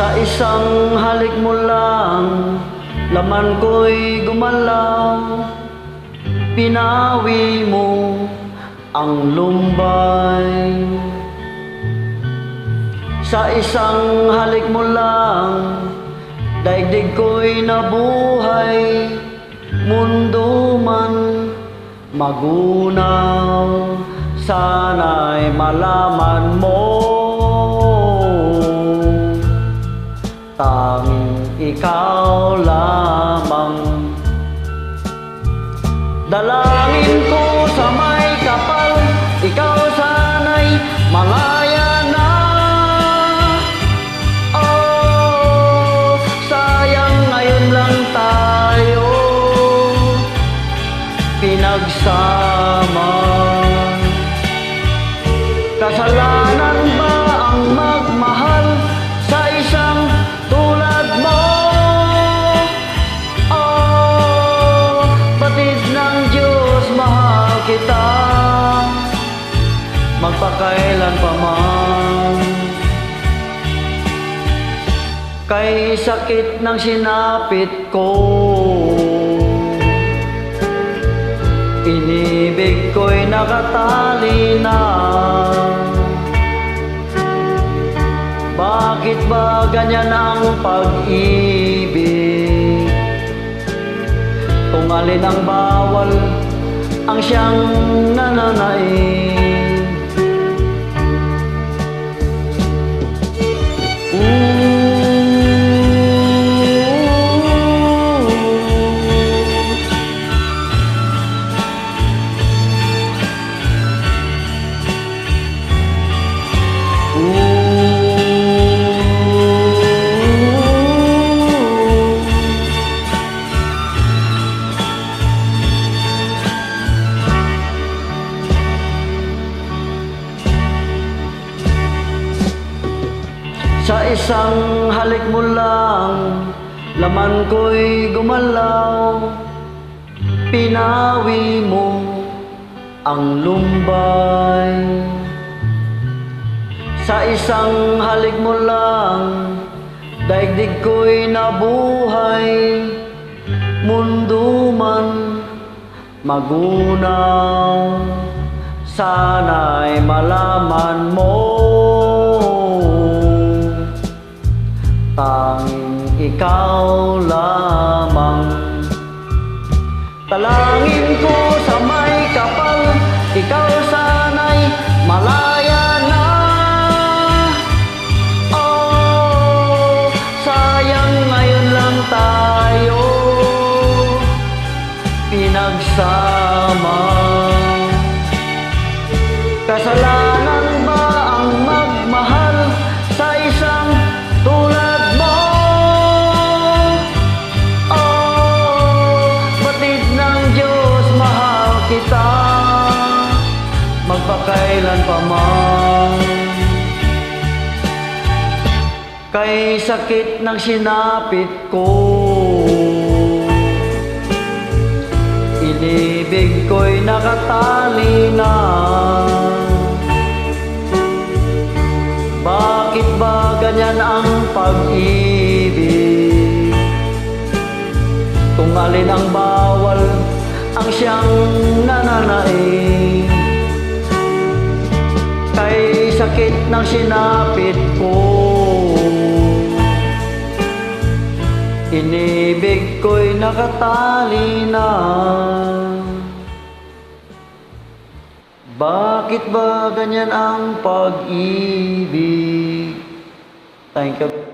Sa isang halik mo lang, laman ko'y gumalaw. Pinawi mo ang lumbay. Sa isang halik mo lang, daigdig ko'y nabuhay. Mundo man magunaw, sana'y malaman mo, tanging ikaw lamang. Dalangin ko sa may kapal, ikaw sana'y malaya na. Oh, sayang ngayon lang tayo pinagsama. Kasalanan ba ang magmahal sa isang tulad mo? Oh, batid ng Diyos, mahal kita magpakailan pa man. Kay sakit ng sinapit ko, inibig ko'y nakatali na. Bakit ba ganyan ang pag-ibig? Kung alin ang bawal, ang siyang nananaig. Sa isang halik mo lang, laman ko'y gumalaw. Pinawi mo ang lumbay. Sa isang halik mo lang, daigdig ko'y nabuhay. Mundo man magunaw, sana'y malaman mo, tanging ikaw lamang. Talangin ko sa may kapal, ikaw sana'y malaya na. Oh, sayang ngayon lang tayo pinagsama. Kasalanan ba ang magmahal sa isang tulad mo? Oh, batid ng Diyos, mahal kita magpakailan pa man. Kay sakit ng sinapit ko, inibig ko'y nakatali na. Bakit ba ganyan ang pag-ibig? Kung alin ang bawal, ang siyang nananaig. Kay sakit ng sinapit ko, inibig ko'y nakatali na. Bakit ba ganyan ang pag-ibig? Thank you.